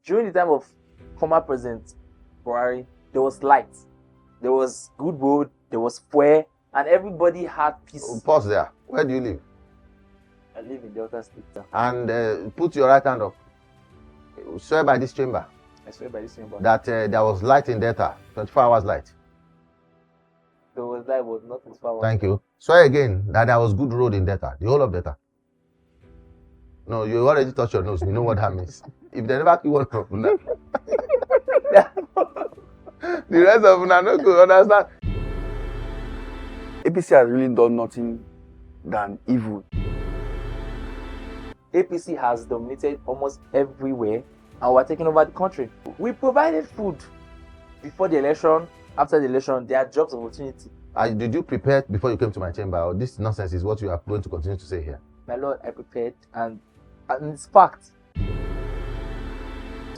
During the time of former President Buhari, there was light, there was good road, there was fuel, and everybody had peace. Pause there. Where do you live? I live in Delta State. And put your right hand up. Swear by this chamber. I swear by this chamber that there was light in Delta, 24 hours light. There was light, but not 24 hours. Thank you. Swear again that there was good road in Delta, the whole of Delta. No, you already touched your nose. You know what that means. If they never kill one of them, the rest of them are not going to understand. APC has really done nothing than evil. APC has dominated almost everywhere and we're taking over the country. We provided food before the election, after the election, there are jobs opportunity. Did you prepare before you came to my chamber, or this nonsense is what you are going to continue to say here? My lord, I prepared and it's fact.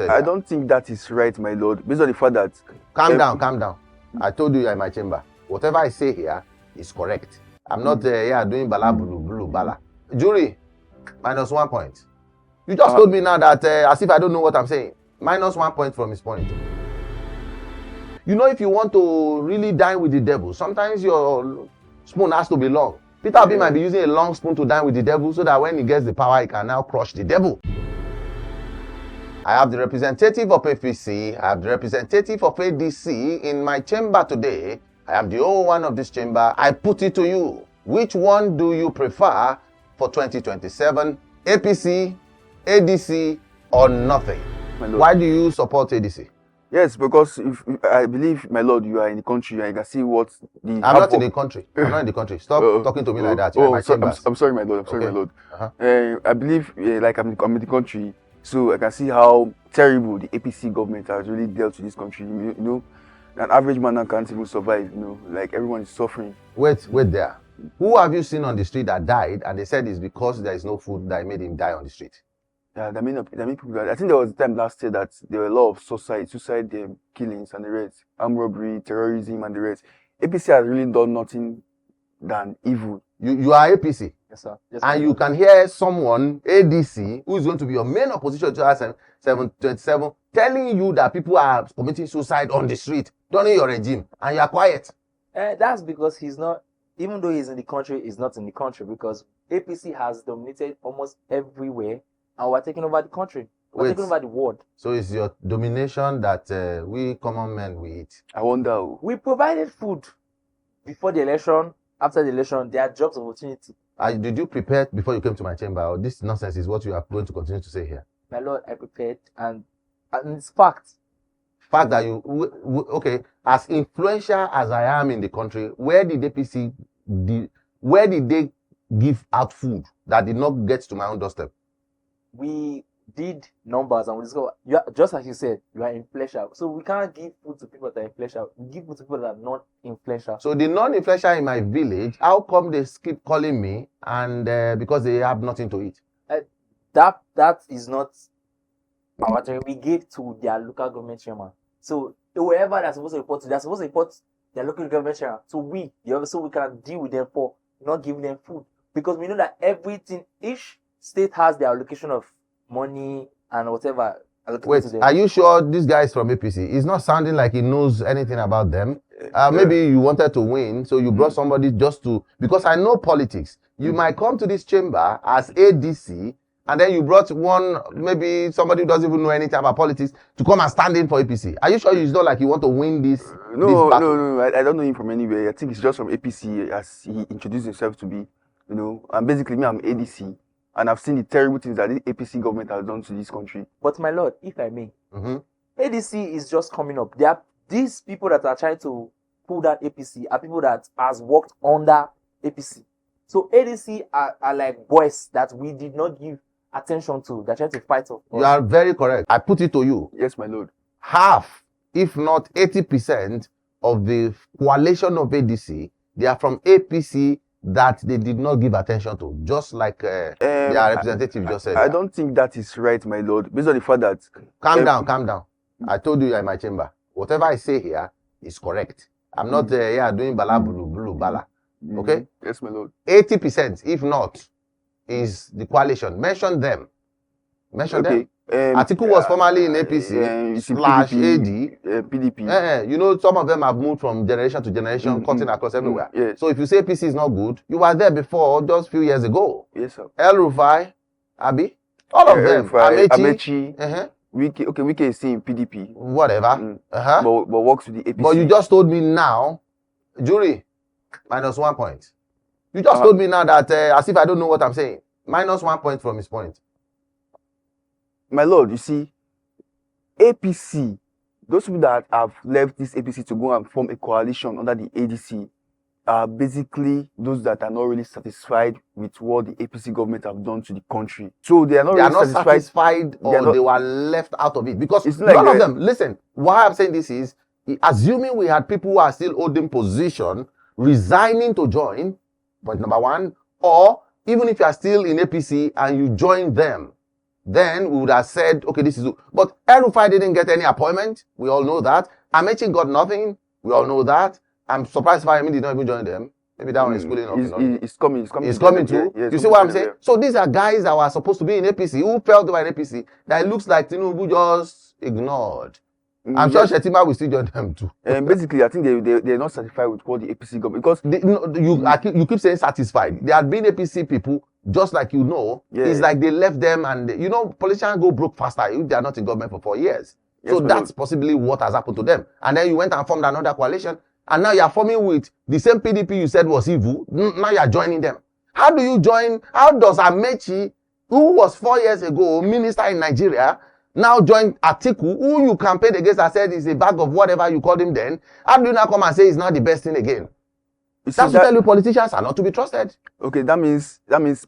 I don't think that is right, my lord, based on the fact that... Calm down. I told you you're in my chamber. Whatever I say here is correct. I'm not here doing bala bulu bala. Jury, -1 point. You just told me now that as if I don't know what I'm saying. -1 point from his point. You know, if you want to really dine with the devil, sometimes your spoon has to be long. Peter Obi might be using a long spoon to dine with the devil so that when he gets the power, he can now crush the devil. I have the representative of APC, I have the representative of ADC in my chamber today. I am the only one of this chamber. I put it to you. Which one do you prefer for 2027? APC, ADC, or nothing? Why do you support ADC? Yes, because if I believe, my lord, you are in the country and you can see what the... I'm not in the country. I'm not in the country. Stop talking to me like that. You're in my chambers. I'm sorry, my lord. My lord. I believe, like I'm in the country, so I can see how terrible the APC government has really dealt with this country. You know, an average man can't even survive. You know, like everyone is suffering. Wait there. Who have you seen on the street that died and they said it's because there is no food that made him die on the street? Yeah, there are many people. I think there was a time last year that there were a lot of suicide killings and the rest, armed robbery, terrorism and the rest. APC has really done nothing than evil. You are APC. Yes, sir. Yes, and you can hear someone, ADC, who is going to be your main opposition to 2027, telling you that people are committing suicide on the street during your regime, and you are quiet. That's because he's not, even though he's in the country, he's not in the country, because APC has dominated almost everywhere. And we're taking over the country. We're taking over the world. So it's your domination that we common men we eat. I wonder. We provided food before the election, after the election, there are jobs opportunity. Did you prepare before you came to my chamber, or this nonsense is what you are going to continue to say here? My lord, I prepared and it's fact. Fact that you, okay, as influential as I am in the country, where did they give out food that did not get to my own doorstep? We did numbers and we discovered, just like you said, you are influential. So we can't give food to people that are influential. We give food to people that are not influential. So the non-influential in my village, how come they keep calling me and because they have nothing to eat? That is not our turn. We gave to their local government chairman. So whoever they're supposed to report to, they're supposed to report their local government chairman. So we can deal with them for not giving them food. Because we know that each state has their allocation of money and whatever. Wait, are you sure this guy is from APC? He's not sounding like he knows anything about them. Maybe you wanted to win, so you brought somebody just to... Because I know politics. You might come to this chamber as ADC, and then you brought maybe somebody who doesn't even know anything about politics, to come and stand in for APC. Are you sure it's not like you want to win this battle? No, I don't know him from anywhere. I think it's just from APC as he introduced himself to be, you know. And basically, me, I'm ADC. And I've seen the terrible things that the APC government has done to this country. But my lord, if I may, ADC is just coming up. There are these people that are trying to pull that APC are people that has worked under APC. So ADC are like boys that we did not give attention to. They're trying to fight us. You are very correct. I put it to you. Yes, my lord. Half, if not 80% of the coalition of ADC, they are from APC that they did not give attention to, just like their representative just said. I don't think that is right, my lord, based on the fact that... Calm down. I told you you're in my chamber. Whatever I say here is correct. I'm not here doing bala bulu bala. Okay? Yes, my lord. 80%, if not, is the coalition. Mention them. Mention them. Atiku was formerly in APC it's in slash PDP, AD. PDP. You know, some of them have moved from generation to generation, cutting across everywhere. So if you say APC is not good, you were there before, just a few years ago. Yes, sir. El Rufai, Abi, all of them. Amechi. Wike. Wike is still in PDP. Whatever. But works with the APC. But you just told me now, jury, -1 point. You just told me now that, as if I don't know what I'm saying, -1 point from his point. My lord, you see, APC, those people that have left this APC to go and form a coalition under the ADC are basically those that are not really satisfied with what the APC government have done to the country. So they are not satisfied or they were left out of it. Because none of them, listen, why I'm saying this is, assuming we had people who are still holding position, resigning to join, point number one, or even if you are still in APC and you join them, then we would have said, okay, this is... But El Rufai didn't get any appointment. We all know that. Amechi got nothing. We all know that. I'm surprised Fahimi did not even join them. Maybe that one is cooling off. It's coming too. Yeah, you see what I'm saying? So these are guys that were supposed to be in APC, who felt they were in APC, that it looks like Tinubu just ignored. I'm sure Shetima will still join them too. Basically, I think they're not satisfied with what the APC government... Because you keep saying satisfied. There had been APC people, just like you know, it's like they left them and, politicians go broke faster if they are not in government for 4 years. So that's possibly what has happened to them. And then you went and formed another coalition, and now you are forming with the same PDP you said was evil. Now you are joining them. How do you join? How does Amechi, who was 4 years ago minister in Nigeria, now join Atiku, who you campaigned against and said is a bag of whatever you called him then? How do you now come and say it's not the best thing again? That's to tell you politicians are not to be trusted. Okay, that means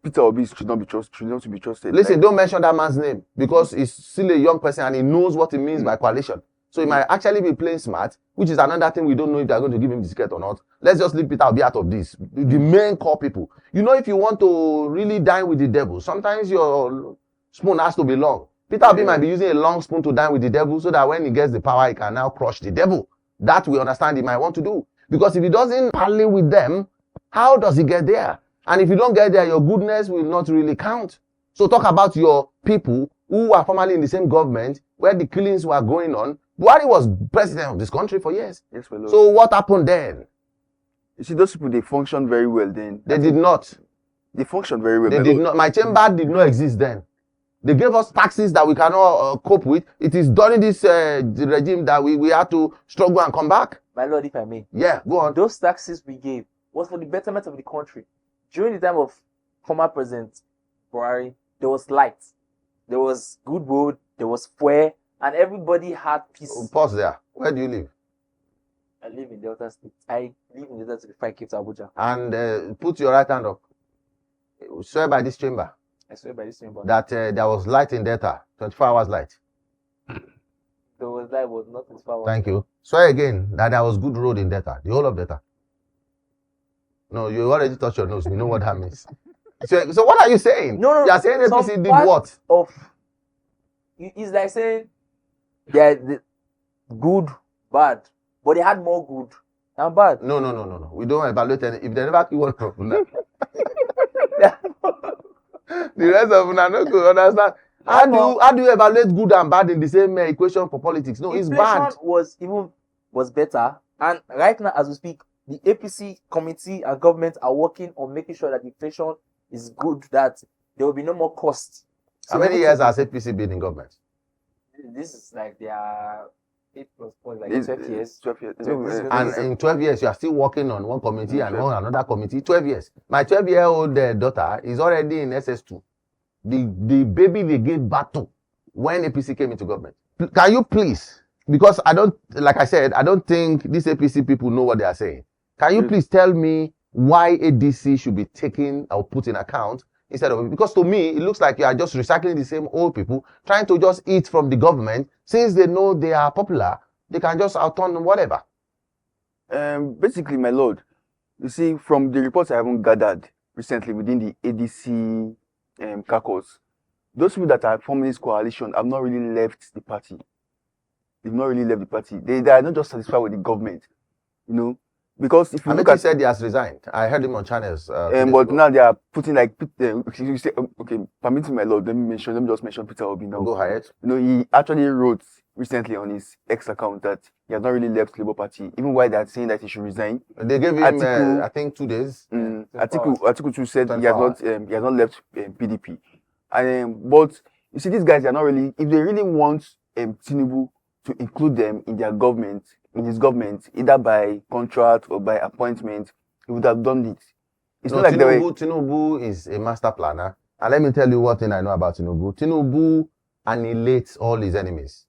Peter Obi should not be trusted. Listen, don't mention that man's name because he's still a young person and he knows what it means by coalition. So he might actually be playing smart, which is another thing we don't know if they're going to give him the ticket or not. Let's just leave Peter Obi out of this. The main core people. If you want to really dine with the devil, sometimes your spoon has to be long. Peter Obi might be using a long spoon to dine with the devil so that when he gets the power, he can now crush the devil. That we understand he might want to do. Because if he doesn't parley with them, how does he get there? And if you don't get there, your goodness will not really count. So talk about your people who were formerly in the same government where the killings were going on. Buhari was president of this country for years. Yes, my lord. So what happened then? You see, those people, they functioned very well then. They did not. They functioned very well. They did not. My chamber did not exist then. They gave us taxes that we cannot cope with. It is during this regime that we had to struggle and come back. My lord, if I may. Yeah, go on. Those taxes we gave was for the betterment of the country. During the time of former President Buhari, there was light, there was good road, there was fuel, and everybody had peace. Pause there. Where do you live? I live in Delta State. I live in Delta State before I came to Abuja. And put your right hand up. Swear by this chamber. I swear by this chamber. That there was light in Delta. 24 hours light. There was light, was not 24 hours. Thank you. Swear again that there was good road in Delta. The whole of Delta. No, you already touched your nose. You know what that means. So what are you saying? No. You are saying APC did what? It's like saying they're good, bad. But they had more good than bad. No. We don't evaluate any. If they never kill one from that. The rest of them are not good. Understand? How do you evaluate good and bad in the same equation for politics? No, it's bad. Was better. And right now, as we speak, the APC committee and government are working on making sure that inflation is good, that there will be no more costs. So how many years has APC been in government? This is like their 8 plus 4, like 12 years. 12 years. And in 12 years, you are still working on one committee and on another committee. 12 years. My 12-year-old daughter is already in SS2. The baby they gave birth to when APC came into government. Can you please, because I don't think these APC people know what they are saying. Can you please tell me why ADC should be taken or put in account instead of, because to me, it looks like you are just recycling the same old people, trying to just eat from the government. Since they know they are popular, they can just outturn whatever. Basically, my lord, you see, from the reports I haven't gathered recently within the ADC caucus, those people that are forming this coalition have not really left the party. They've not really left the party. They are not just satisfied with the government. Because if you look Amechi at said he has resigned. I heard him on channels. but now they are putting like you say okay, permit me, my lord, let me just mention Peter Obi now. Go ahead. You know, he actually wrote recently on his X account that he has not really left Labour Party, even while they are saying that he should resign. They gave him, Article- I think, 2 days. Article 2 said he 24 has not left PDP. And but you see, these guys are not really. If they really want Tinubu to include them in their government, in his government, either by contract or by appointment, he would have done it. It's No, not like they were. Tinubu is a master planner. And let me tell you one thing I know about Tinubu. Tinubu annihilates all his enemies.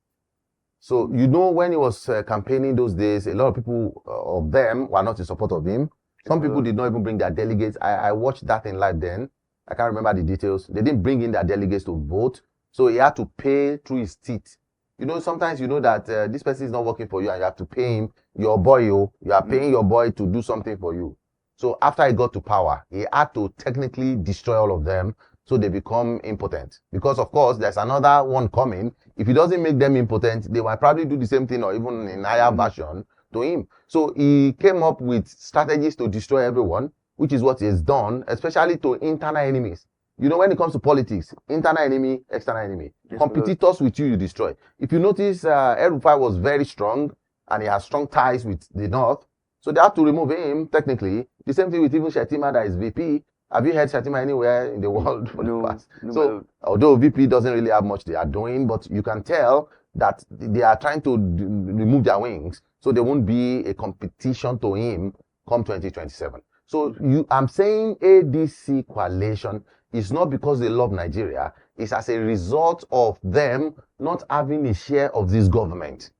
So, you know, when he was campaigning those days, a lot of people of them were not in support of him. Some people did not even bring their delegates. I watched that in live then. I can't remember the details. They didn't bring in their delegates to vote. So he had to pay through his teeth. You know, sometimes you know that this person is not working for you and you have to pay him. Your boy, you are paying your boy to do something for you. So after he got to power, he had to technically destroy all of them so they become impotent. Because of course, there's another one coming. If he doesn't make them impotent, they might probably do the same thing or even in higher version to him. So he came up with strategies to destroy everyone, which is what he has done, especially to internal enemies. You know, when it comes to politics, internal enemy, external enemy. Yes, Competitors with you destroy. If you notice, El-Rufai was very strong and he has strong ties with the North. So they have to remove him, technically. The same thing with even Shetima, that is VP. Have you heard Shetima anywhere in the world for the past? So, although VP doesn't really have much they are doing, but you can tell that they are trying to remove their wings so there won't be a competition to him come 2027. So I'm saying ADC coalition is not because they love Nigeria. It's as a result of them not having a share of this government.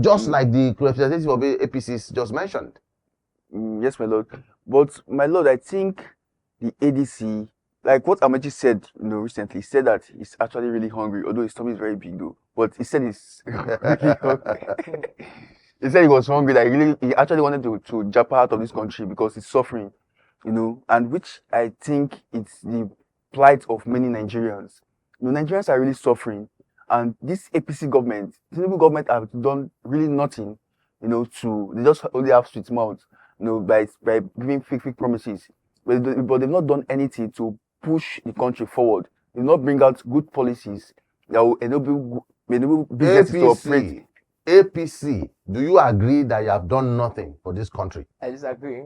Just like the representative of APCs just mentioned. Yes, my lord. But my lord, I think the ADC, like what Amechi said, recently, he said that he's actually really hungry, although his tummy is very big though. But he said he's really hungry. He said he was hungry, that he actually wanted to jump out of this country because he's suffering, and which I think it's the plight of many Nigerians. Nigerians are really suffering. And this APC government, Tinubu government, have done really nothing, they just only have sweet mouth, by giving fake promises. But they've not done anything to push the country forward. They've not bring out good policies that will enable businesses to operate. APC, do you agree that you have done nothing for this country? I disagree.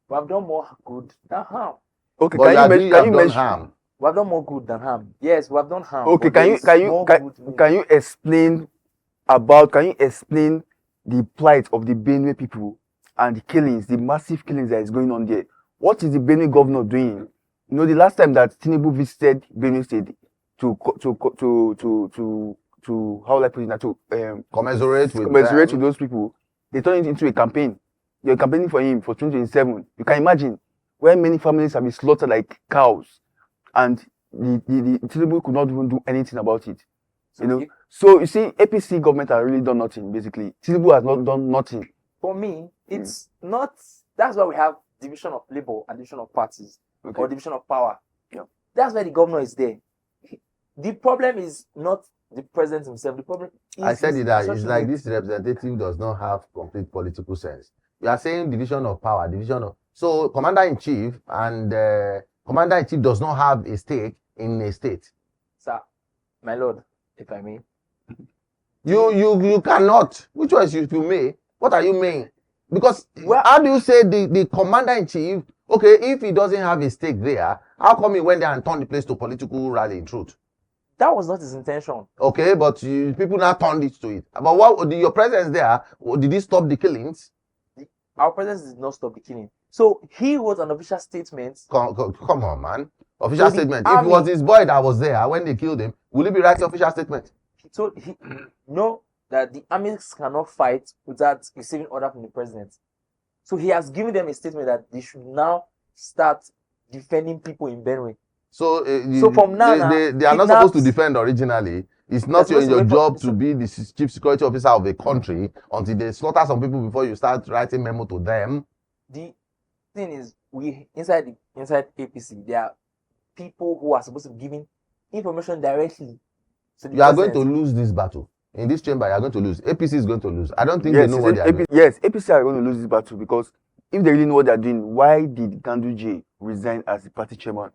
We have done more good than harm. Okay, but can you mention harm? We have done more good than harm. Yes, we have done harm. Okay, can you explain the plight of the Benue people and the killings, the massive killings that is going on there? What is the Benue governor doing? The last time that Tinubu visited Benue State to how will I put it now, to commiserate with those people, they turned it into a campaign. They're campaigning for him for 2027. You can imagine where many families have been slaughtered like cows. And the Tinubu could not even do anything about it. So you see, APC government has really done nothing, basically. Tinubu has not done nothing. For me, it's not. That's why we have division of labor and division of parties, or division of power. Yeah. That's why the governor is there. The problem is not the president himself. The problem is, I said it that it's like this representative does not have complete political sense. You are saying division of power, so commander-in-chief and commander-in-chief does not have a stake in a state. Sir, my lord, if I may. You cannot. Which was you may? What are you saying? Because how do you say the commander-in-chief, okay, if he doesn't have a stake there, how come he went there and turned the place to political rally in truth? That was not his intention. Okay, but people now turned it to it. But what your presence there, did he stop the killings? Our presence did not stop the killing. So he wrote an official statement. Come on, man. Official statement. If it was his boy that was there when they killed him, will he be writing official statement? So he know that the armies cannot fight without receiving order from the president. So he has given them a statement that they should now start defending people in Benue. So from now they are not supposed to defend originally. It's not your job to be the chief security officer of a country until they slaughter some people before you start writing memo to them. The thing is, inside APC, there are people who are supposed to be giving information directly. So you are going to lose this battle. In this chamber, you are going to lose. APC is going to lose. I don't think they know what they are doing. Yes, APC are going to lose this battle because if they really know what they're doing, why did Ganduje resign as the party chairman?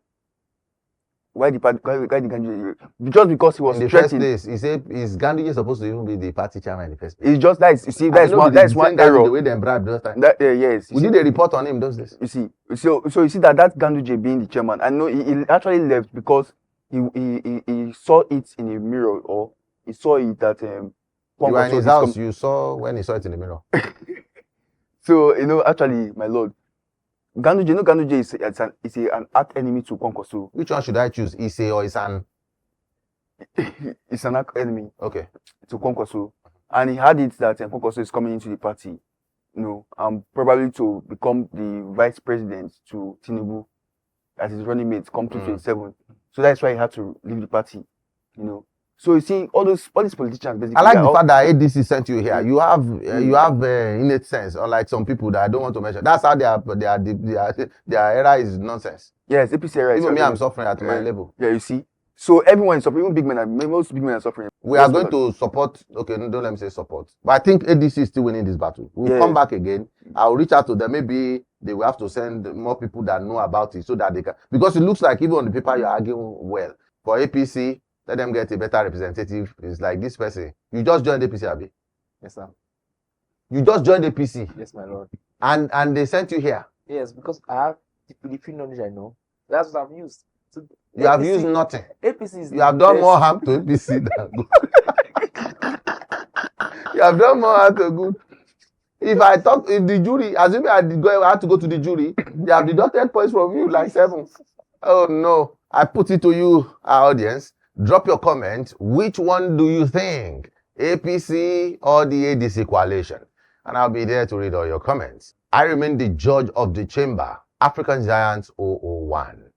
Why the Ganduje? Just because he was In the first threatened. place, he said, is Ganduje supposed to even be the party chairman in the first place? It's just that you see, that's one The error. way they bribed those times. Yes. We did a report on him those days. You see, so you see that Ganduje being the chairman, I know he actually left because he saw it in a mirror, or he saw it that You were in his house, you saw when he saw it in the mirror. So actually, my lord, Ganduje is an arch enemy to Kwankwaso. Which one should I choose? Ise or Isan? It's an arch enemy Okay. to Kwankwaso, and he had it that Kwankwaso is coming into the party, probably to become the vice president to Tinubu as his running mate come 2027. So that's why he had to leave the party, So you see, all these politicians basically. I like the fact that ADC sent you here. You have innate sense, unlike some people that I don't want to mention. That's how their era is nonsense. Yes, APC era. Even me, I'm suffering at my level. Yeah, you see. So everyone is suffering. Even big men, most big men are suffering. We are going to support. Okay, no, don't let me say support. But I think ADC is still winning this battle. We'll come back again. I'll reach out to them. Maybe they will have to send more people that know about it so that they can. Because it looks like even on the paper you're arguing well. For APC, let them get a better representative. It's like this person. You just joined APC, Abi. Yes, sir. You just joined APC. Yes, my lord. And they sent you here. Yes, because I have the few knowledge I know. That's what I've used. So you have used nothing. APC is you have done more harm to APC than good. You have done more harm to good. If the jury, assuming I had to go to the jury, they have deducted points from you like 7. Oh no. I put it to you, our audience. Drop your comment. Which one do you think? APC or the ADC coalition? And I'll be there to read all your comments. I remain the judge of the chamber. African Giants 001.